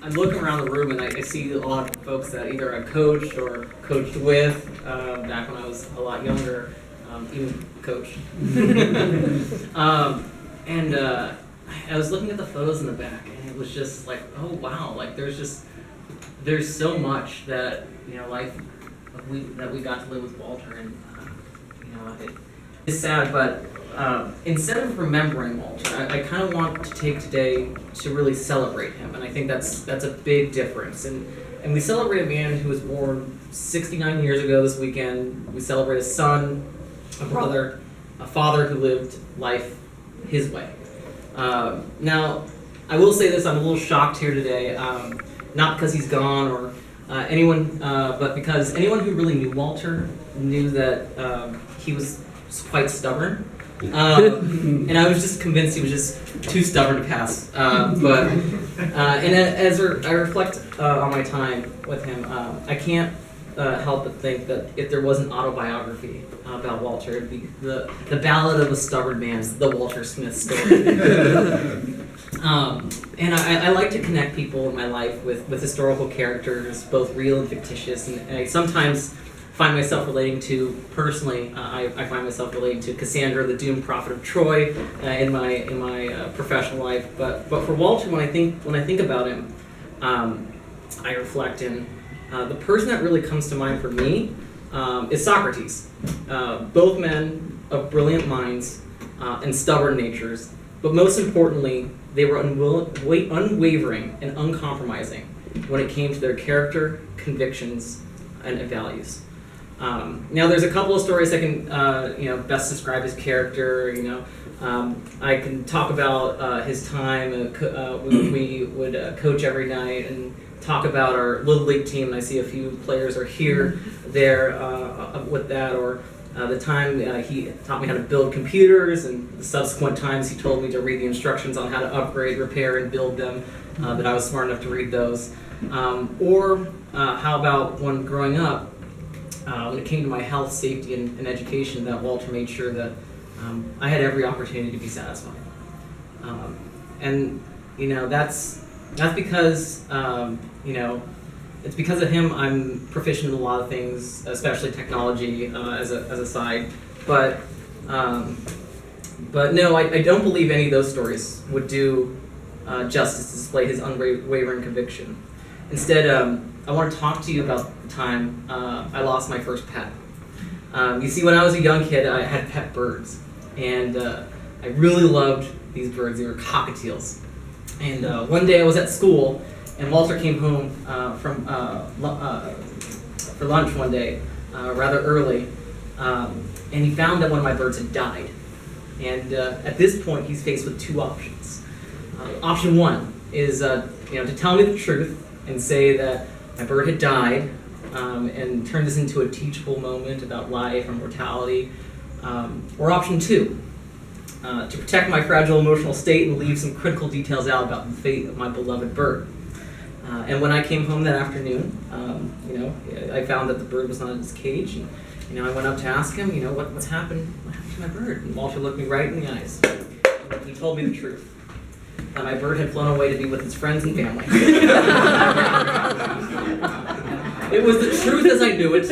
I'm looking around the room and I see a lot of folks that either I coached or coached with back when I was a lot younger, even coached. And I was looking at the photos in the back, and it was just like, oh wow, like there's so much that life that we got to live with Walter, and it's sad, but instead of remembering Walter, I kind of want to take today to really celebrate him, and I think that's a big difference. And we celebrate a man who was born 69 years ago this weekend. We celebrate a son, a brother, a father who lived life his way. Now, I will say this: I'm a little shocked here today, not because he's gone or anyone, but because anyone who really knew Walter knew that he was quite stubborn. And I was just convinced he was just too stubborn to pass. And as I reflect on my time with him, I can't help but think that if there was an autobiography about Walter, it'd be the Ballad of a Stubborn Man, the Walter Smith story. And I like to connect people in my life with historical characters, both real and fictitious, and I sometimes find myself relating to, personally, I find myself relating to Cassandra, the doomed prophet of Troy, in my professional life. But for Walter, when I think about him, I reflect, and the person that really comes to mind for me is Socrates. Both men of brilliant minds and stubborn natures, but most importantly, they were unwavering and uncompromising when it came to their character, convictions, and values. Now, there's a couple of stories that can, best describe his character. I can talk about his time. We would coach every night and talk about our Little League team. And I see a few players are here, there with that, or the time he taught me how to build computers, and the subsequent times he told me to read the instructions on how to upgrade, repair, and build them. That I was smart enough to read those. Or how about when growing up, when it came to my health, safety, and education, that Walter made sure that I had every opportunity to be satisfied. And that's because it's because of him I'm proficient in a lot of things, especially technology as a side. But no, I don't believe any of those stories would do justice to display his unwavering conviction. Instead, I want to talk to you about the time I lost my first pet. You see, when I was a young kid, I had pet birds, and I really loved these birds. They were cockatiels. And one day I was at school, and Walter came home for lunch one day, rather early, and he found that one of my birds had died. And at this point, he's faced with two options. Option one is to tell me the truth and say that my bird had died, and turn this into a teachable moment about life and mortality. Or option two, to protect my fragile emotional state and leave some critical details out about the fate of my beloved bird. And when I came home that afternoon, I found that the bird was not in its cage, and I went up to ask him, what's happened? What happened to my bird? And Walter looked me right in the eyes. He told me the truth. My bird had flown away to be with his friends and family. It was the truth as I knew it.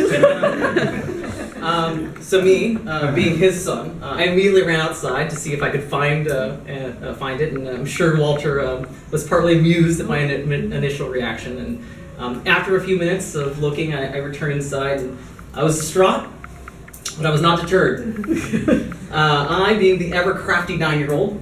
So me, being his son, I immediately ran outside to see if I could find it, and I'm sure Walter was partly amused at my initial reaction. And after a few minutes of looking, I returned inside, and I was distraught, but I was not deterred. I, being the ever-crafty 9-year-old,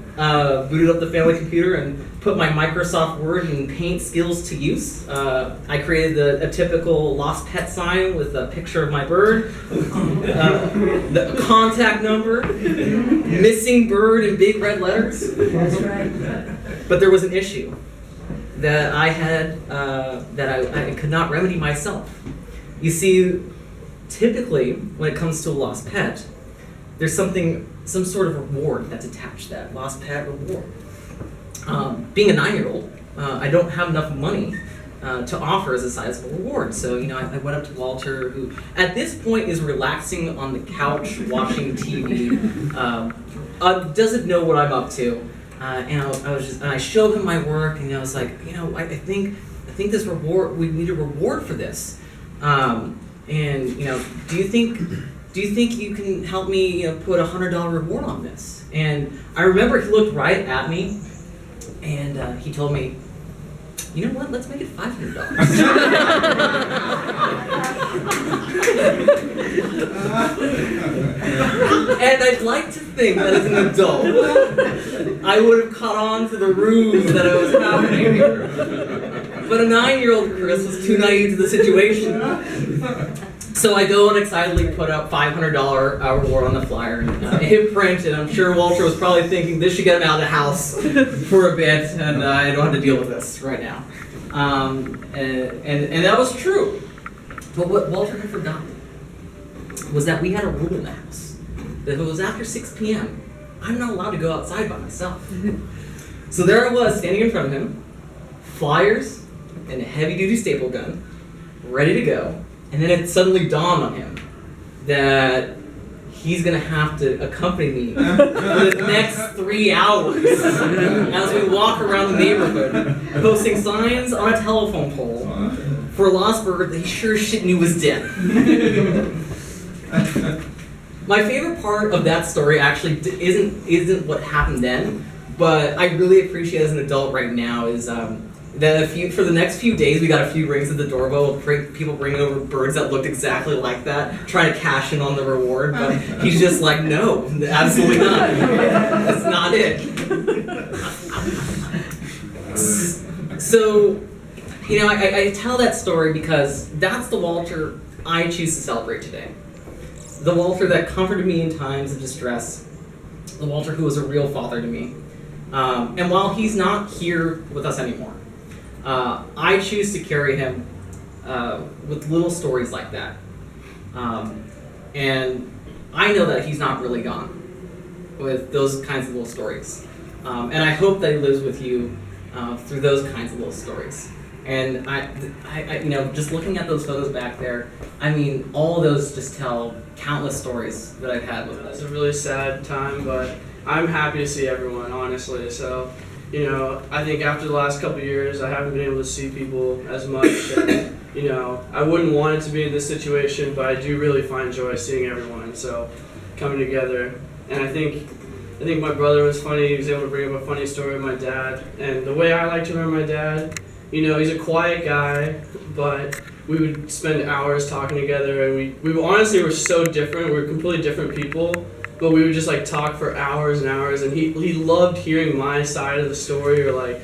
booted up the family computer and put my Microsoft Word and Paint skills to use. I created a typical lost pet sign with a picture of my bird, the contact number, missing bird in big red letters. That's right. But there was an issue that I had that I could not remedy myself. You see, typically, when it comes to a lost pet, there's some sort of reward that's attached to that lost pet reward. Being a 9-year-old, I don't have enough money to offer as a sizable reward. So, I went up to Walter, who at this point is relaxing on the couch watching TV, doesn't know what I'm up to. And I showed him my work, and I was like, I think think this reward, we need a reward for this. And do you think you can help me put $100 reward on this? And I remember he looked right at me, and he told me, you know what, let's make it $500. And I'd like to think that as an adult, I would have caught on to the ruse that it was happening. But a 9-year-old Chris was too naive to the situation. So I go and excitedly put up $500 reward on the flyer and hit print, and I'm sure Walter was probably thinking this should get him out of the house for a bit, and I don't have to deal with this right now. And that was true. But what Walter had forgotten was that we had a rule in the house. That if it was after 6 p.m., I'm not allowed to go outside by myself. So there I was, standing in front of him, flyers and a heavy-duty staple gun, ready to go. And then it suddenly dawned on him that he's going to have to accompany me for the next 3 hours as we walk around the neighborhood, posting signs on a telephone pole for a lost bird that he sure shit knew was dead. My favorite part of that story actually isn't what happened then, but I really appreciate as an adult right now is that for the next few days we got a few rings at the doorbell of people bringing over birds that looked exactly like that, trying to cash in on the reward, but he's just like, no, absolutely not. That's not it. So, I tell that story because that's the Walter I choose to celebrate today. The Walter that comforted me in times of distress. The Walter who was a real father to me. And while he's not here with us anymore, I choose to carry him with little stories like that. And I know that he's not really gone with those kinds of little stories. And I hope that he lives with you through those kinds of little stories. And I just looking at those photos back there, all of those just tell countless stories that I've had with him. It's a really sad time, but I'm happy to see everyone, honestly. So, I think after the last couple of years, I haven't been able to see people as much. And, I wouldn't want it to be in this situation, but I do really find joy seeing everyone. So, coming together. And I think my brother was funny. He was able to bring up a funny story with my dad. And the way I like to remember my dad, he's a quiet guy, but we would spend hours talking together, and we honestly were so different. We were completely different people, but we would just talk for hours and hours, and he loved hearing my side of the story, or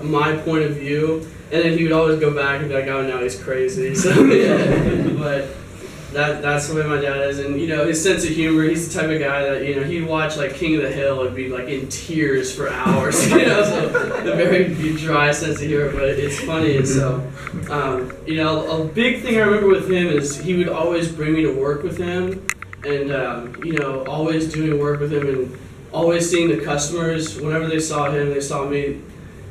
my point of view, and then he would always go back and be like, oh no, he's crazy. So but that's the way my dad is, and his sense of humor, he's the type of guy that he'd watch King of the Hill and be in tears for hours. So a very dry sense of humor, but it's funny. And so a big thing I remember with him is he would always bring me to work with him, and always doing work with him, and always seeing the customers. Whenever they saw him, they saw me.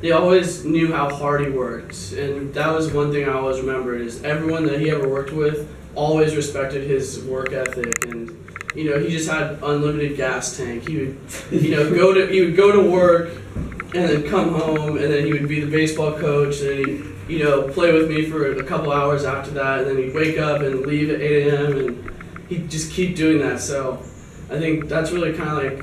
They always knew how hard he worked, and that was one thing I always remembered is everyone that he ever worked with always respected his work ethic, and he just had unlimited gas tank. He would go to work and then come home, and then he would be the baseball coach, and then he'd play with me for a couple hours after that, and then he'd wake up and leave at 8 a.m. and he'd just keep doing that. So I think that's really kind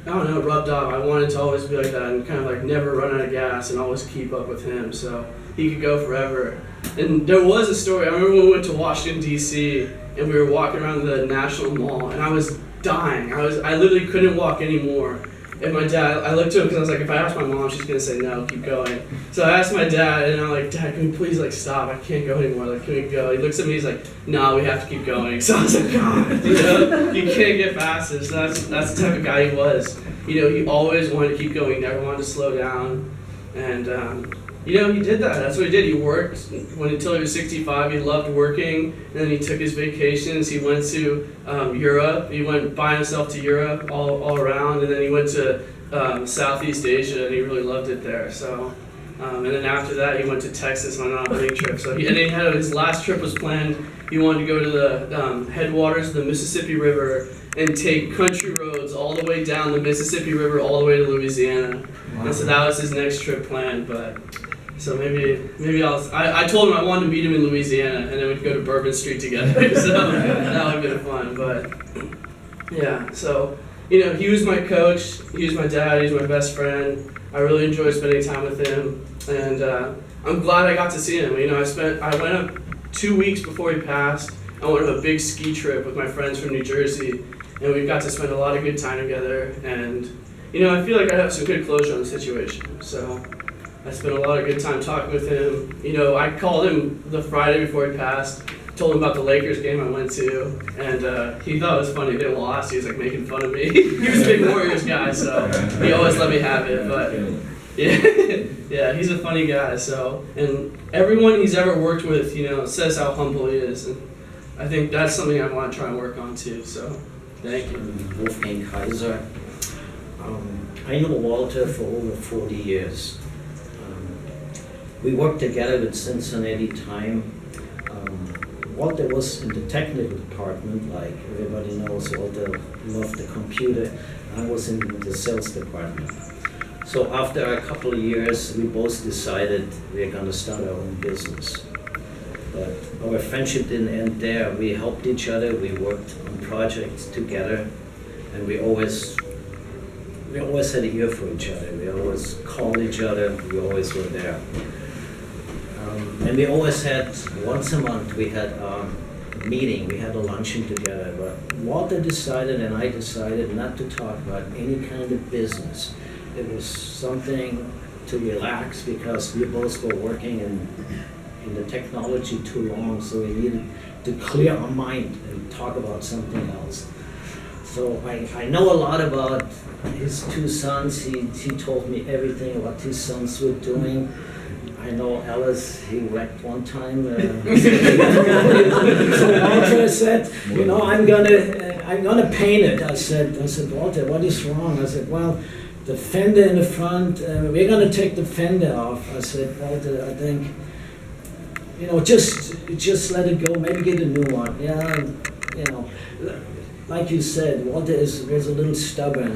of rubbed off. I wanted to always be like that and kind of never run out of gas and always keep up with him so he could go forever. And there was a story, I remember when we went to Washington, D.C., and we were walking around the National Mall, and I was dying. I literally couldn't walk anymore. And my dad, I looked to him because I was like, if I ask my mom, she's going to say no, keep going. So I asked my dad, and I'm like, Dad, can we please stop? I can't go anymore. Can we go? He looks at me, he's like, no, we have to keep going. So I was like, God, you can't get faster. So that's the type of guy he was. He always wanted to keep going. He never wanted to slow down. And he did that. That's what he did. He worked until he was 65. He loved working. And then he took his vacations. He went to Europe. He went by himself to Europe all around. And then he went to Southeast Asia, and he really loved it there. So, and then after that, he went to Texas on an hunting trip. So and then his last trip was planned. He wanted to go to the headwaters of the Mississippi River and take country roads all the way down the Mississippi River all the way to Louisiana. Wow. And so that was his next trip planned. But So maybe I told him I wanted to meet him in Louisiana, and then we'd go to Bourbon Street together. So that would have been fun. But yeah, so he was my coach, he was my dad, he was my best friend. I really enjoyed spending time with him, and I'm glad I got to see him. I went up 2 weeks before he passed. I went on a big ski trip with my friends from New Jersey, and we got to spend a lot of good time together. And I feel like I have some good closure on the situation. So I spent a lot of good time talking with him. I called him the Friday before he passed, told him about the Lakers game I went to, and he thought it was funny. They lost. He was like making fun of me. He was a big Warriors guy, so he always let me have it. But yeah, he's a funny guy. So, and everyone he's ever worked with, says how humble he is, and I think that's something I want to try and work on too. So, thank you. Wolfgang Kaiser. I know Walter for over 40 years. We worked together with Cincinnati Time. Walter was in the technical department, like everybody knows. Walter loved the computer. I was in the sales department. So after a couple of years, we both decided we're going to start our own business. But our friendship didn't end there. We helped each other. We worked on projects together, and we always had an ear for each other. We always called each other. We always were there. And we always had, once a month, we had a meeting, we had a luncheon together. But Walter decided and I decided not to talk about any kind of business. It was something to relax because we both were working in the technology too long, so we needed to clear our mind and talk about something else. So I know a lot about his two sons. He told me everything what his sons were doing. I know Alice, he wrecked one time. So Walter said, I'm gonna paint it. I said, Walter, what is wrong? I said, well, the fender in the front, we're gonna take the fender off. I said, Walter, I think, just let it go. Maybe get a new one. Yeah, like you said, Walter was a little stubborn.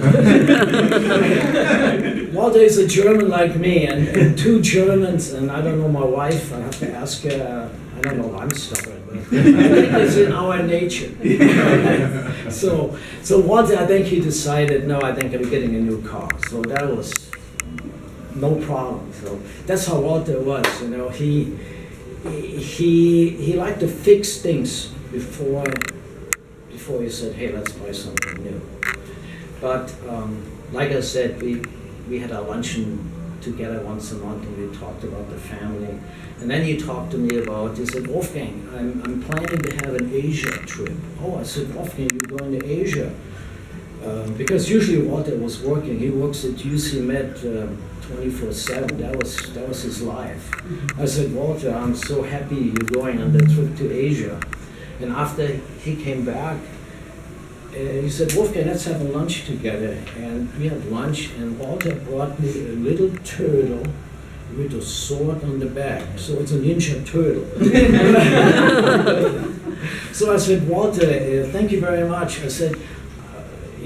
Walter is a German like me, and two Germans, and I don't know my wife. I have to ask her. I don't know if I'm stubborn, but I think it's in our nature. So Walter, I think he decided, no, I think I'm getting a new car. So that was no problem. So that's how Walter was. He liked to fix things before he said, hey, let's buy something new. But like I said, we had our luncheon together once a month, and we talked about the family. And then he talked to me about, he said, Wolfgang, I'm planning to have an Asia trip. Oh, I said, Wolfgang, you're going to Asia? Because usually Walter was working. He works at UC Med 24/7. That was his life. I said, Walter, I'm so happy you're going on the trip to Asia. And after he came back, he said, Wolfgang, let's have a lunch together. And we had lunch, and Walter brought me a little turtle with a sword on the back. So it's a ninja turtle. So I said, Walter, thank you very much. I said,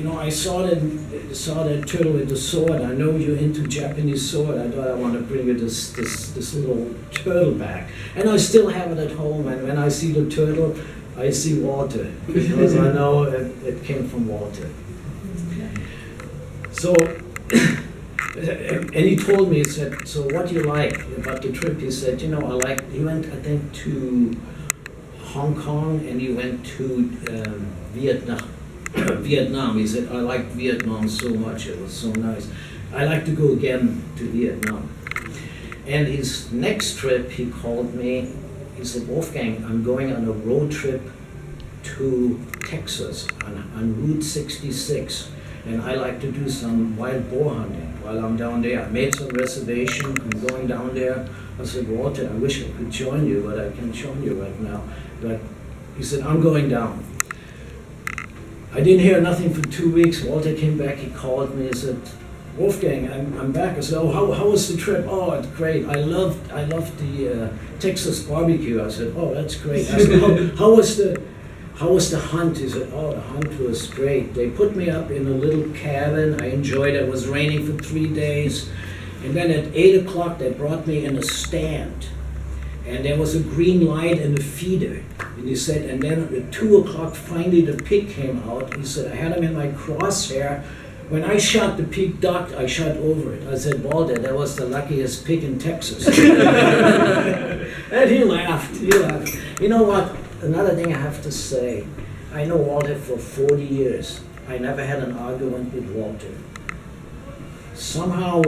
I saw that turtle with the sword. I know you're into Japanese sword. I thought I want to bring you this little turtle back. And I still have it at home. And when I see the turtle, I see Walter, because I know it came from Walter. So, and he told me, he said, so what do you like about the trip? He said, he went, I think, to Hong Kong, and he went to Vietnam. He said, I like Vietnam so much, it was so nice. I like to go again to Vietnam. And his next trip, he called me. He said, Wolfgang, I'm going on a road trip to Texas on Route 66, and I like to do some wild boar hunting while I'm down there. I made some reservation. I'm going down there. I said, Walter, I wish I could join you, but I can't join you right now. But he said, I'm going down. I didn't hear nothing for 2 weeks. Walter came back. He called me. He said, Wolfgang, I'm back. I said, oh, how was the trip? Oh, it's great. I loved the Texas barbecue. I said, oh, that's great. I said, how was the hunt? He said, oh, the hunt was great. They put me up in a little cabin. I enjoyed it. It was raining for 3 days. And then at 8 o'clock, they brought me in a stand. And there was a green light in the feeder. And he said, and then at 2 o'clock, finally the pig came out. He said, I had him in my crosshair. When I shot, the pig ducked, I shot over it. I said, Walter, that was the luckiest pig in Texas. And he laughed. You know what? Another thing I have to say, I know Walter for 40 years. I never had an argument with Walter. Somehow,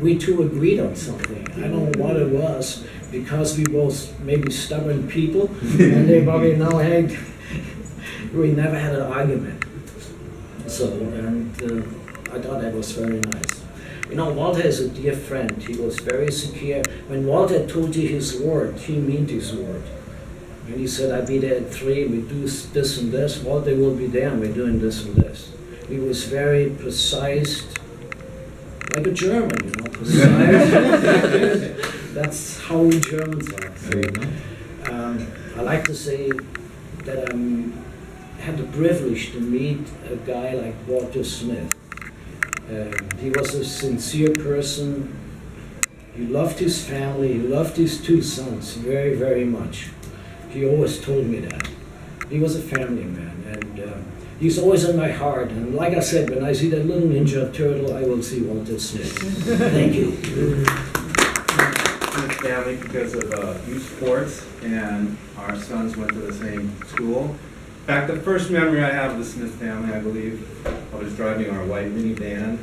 we two agreed on something. I don't know what it was, because we both maybe stubborn people, and they probably know, hey, we never had an argument. So, and I thought that was very nice. You know, Walter is a dear friend. He was very secure. When Walter told you his word, he meant his word. And he said, I'll be there at 3, we do this and this. Walter will be there, and we're doing this and this. He was very precise, like a German, you know, precise. That's how we Germans are. I like to say that I had the privilege to meet a guy like Walter Smith. He was a sincere person. He loved his family. He loved his 2 sons very, very much. He always told me that. He was a family man, and he's always in my heart. And like I said, when I see that little Ninja Turtle, I will see Walter Smith. Thank you. Smith family because of youth sports, and our sons went to the same school. In fact, the first memory I have of the Smith family, I believe, I was driving our white minivan.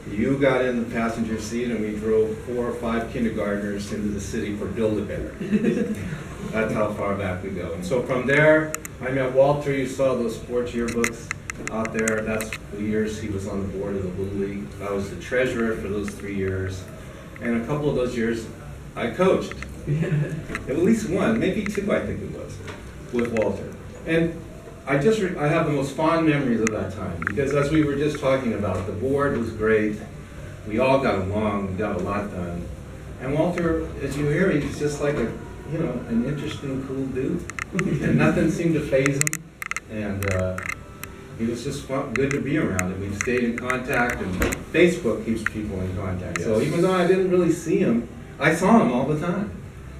You got in the passenger seat, and we drove 4 or 5 kindergartners into the city for Build-A-Bear. That's how far back we go. And so from there, I met Walter. You saw those sports yearbooks out there. That's the years he was on the board of the Blue League. I was the treasurer for those 3 years. And a couple of those years, I coached. At least 1, maybe 2, I think it was, with Walter. And I have the most fond memories of that time, because as we were just talking about, the board was great. We all got along. We got a lot done. And Walter, as you hear, he's just like an interesting, cool dude. And nothing seemed to faze him. And he was just good to be around. And we've stayed in contact, and Facebook keeps people in contact. Yes. So even though I didn't really see him, I saw him all the time.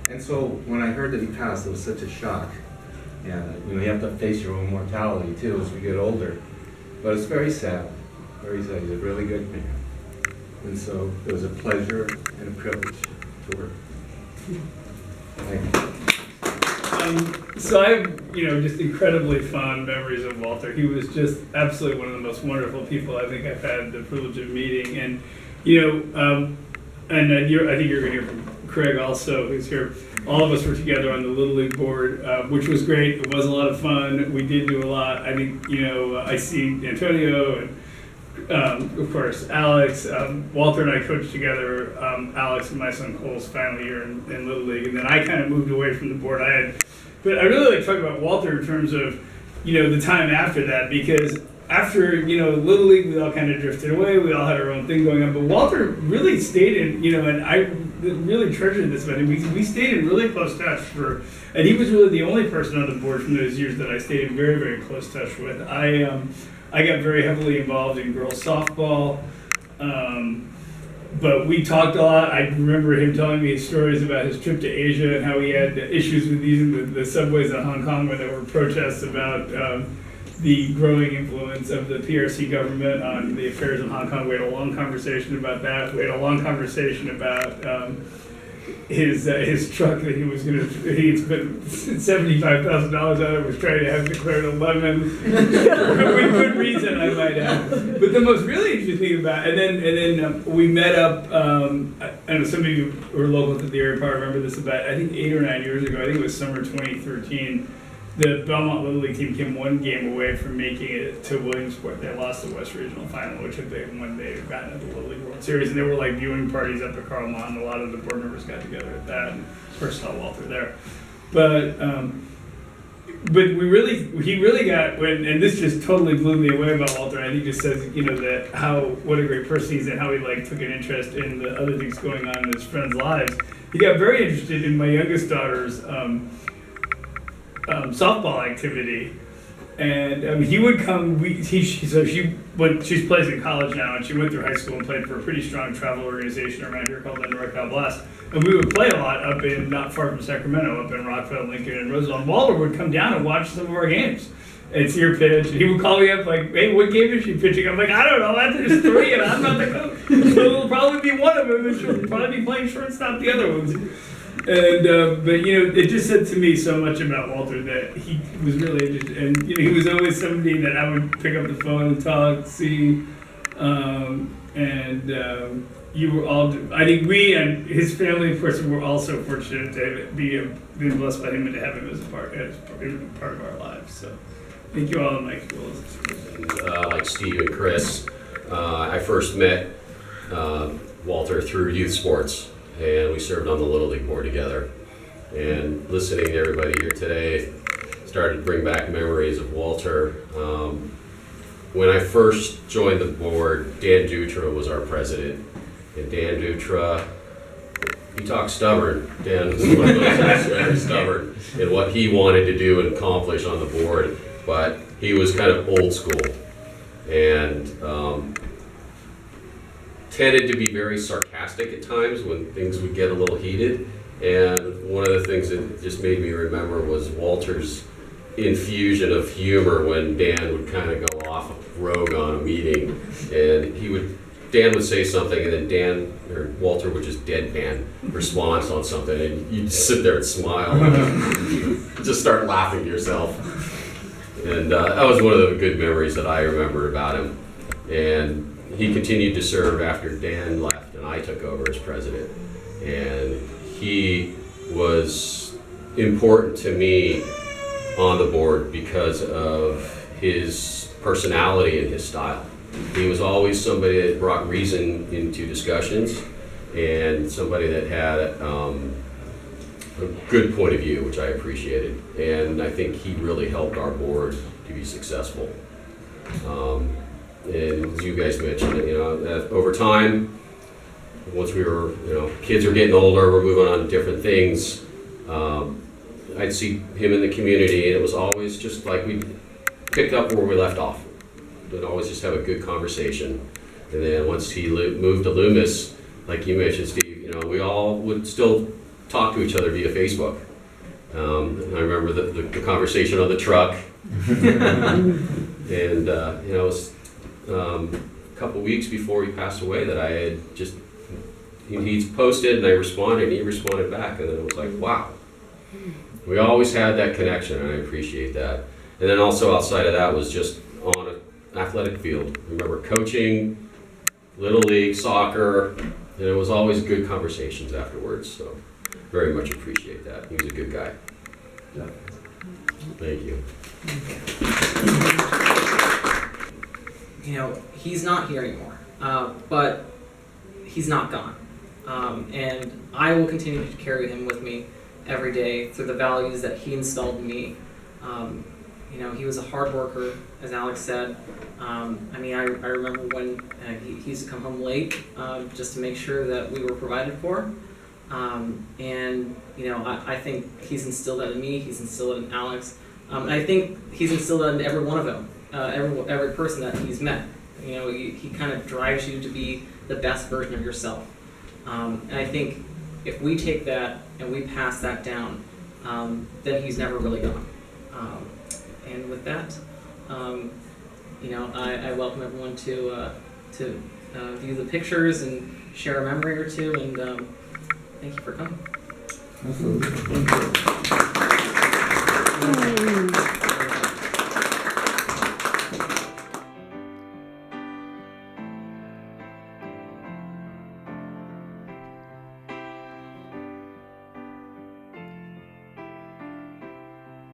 And so when I heard that he passed, it was such a shock. And you have to face your own mortality too as we get older. But it's very sad. Very sad. He's a really good man. And so it was a pleasure and a privilege to work. Thank you. So I have, just incredibly fond memories of Walter. He was just absolutely one of the most wonderful people I think I've had the privilege of meeting. And, I think you're going to hear from Craig also, who's here. All of us were together on the Little League board, which was great. It was a lot of fun. We did do a lot. I think, I see Antonio and, of course, Alex. Walter and I coached together, Alex and my son Cole's final year in Little League. And then I kind of moved away from the board. But I really like to talk about Walter in terms of, the time after that, because after, Little League, we all kind of drifted away. We all had our own thing going on. But Walter really stayed in, and I really treasured this man. We stayed in really close touch and he was really the only person on the board from those years that I stayed in very, very close touch with. I got very heavily involved in girls softball, but we talked a lot. I remember him telling me stories about his trip to Asia and how he had issues with using the subways in Hong Kong, where there were protests about the growing influence of the PRC government on the affairs of Hong Kong. We had a long conversation about that. We had a long conversation about his truck that he spent $75,000 on it, was trying to have declared a lemon. With good reason, I might add. But the most really interesting thing about and then we met up, I know some of you who are local to the area probably remember this, about I think 8 or 9 years ago. I think it was summer 2013. The Belmont Little League team came 1 game away from making it to Williamsport. They lost the West Regional Final, which if they had won, they had gotten to the Little League World Series. And there were like viewing parties up at Carlmont, and a lot of the board members got together at that. And of course, saw Walter there. But he really got and this just totally blew me away about Walter. I think just says that what a great person he is, and how he took an interest in the other things going on in his friends' lives. He got very interested in my youngest daughter's softball activity, And he would come. She's plays in college now, and she went through high school and played for a pretty strong travel organization around here called the NorCal Blast. And we would play a lot up in not far from Sacramento, up in Rockville, Lincoln, and Roosevelt. And Walter would come down and watch some of our games. And see her pitch, and he would call me up like, "Hey, what game is she pitching?" I'm like, "I don't know. There's 3, and I'm not the coach. So it'll probably be one of them, and she'll probably be playing shortstop the other ones." And but it just said to me so much about Walter that he was really interested, and he was always somebody that I would pick up the phone and talk, see, you were all. I think we and his family, of course, were also fortunate to been blessed by him and to have him as part of our lives. So. Thank you all in my schools. Like Steve and Chris, I first met Walter through youth sports, and we served on the Little League board together. And listening to everybody here today started to bring back memories of Walter. When I first joined the board, Dan Dutra was our president. And Dan Dutra, he talked stubborn. Dan was one of those guys very stubborn in what he wanted to do and accomplish on the board. But he was kind of old school and tended to be very sarcastic at times when things would get a little heated. And one of the things that just made me remember was Walter's infusion of humor when Dan would kind of go off rogue on a meeting. And Dan would say something, and then Walter would just deadpan response on something, and you'd just sit there and smile, and just start laughing to yourself. And that was one of the good memories that I remember about him. And he continued to serve after Dan left and I took over as president. And he was important to me on the board because of his personality and his style. He was always somebody that brought reason into discussions and somebody that had a good point of view, which I appreciated, and I think he really helped our board to be successful. And as you guys mentioned, over time, once we were, kids are getting older, we're moving on to different things. I'd see him in the community, and it was always just like we picked up where we left off. We'd always just have a good conversation. And then once he moved to Loomis, like you mentioned, Steve, we all would still talk to each other via Facebook. I remember the conversation on the truck. And it was a couple weeks before he passed away that I had just, he posted and I responded and he responded back, and then it was like, wow. We always had that connection, and I appreciate that. And then also outside of that was just on an athletic field. I remember coaching, Little League, soccer, and it was always good conversations afterwards, so very much appreciate that. He was a good guy. Yeah. Thank you. He's not here anymore, but he's not gone. And I will continue to carry him with me every day through the values that he installed in me. He was a hard worker, as Alex said. I remember when he used to come home late just to make sure that we were provided for. I think he's instilled that in me. He's instilled it in Alex. And I think he's instilled that in every one of them, every person that he's met. He kind of drives you to be the best version of yourself. And I think if we take that and we pass that down, then he's never really gone. And with that, I welcome everyone to view the pictures and share a memory or two, and thank you for coming. Absolutely.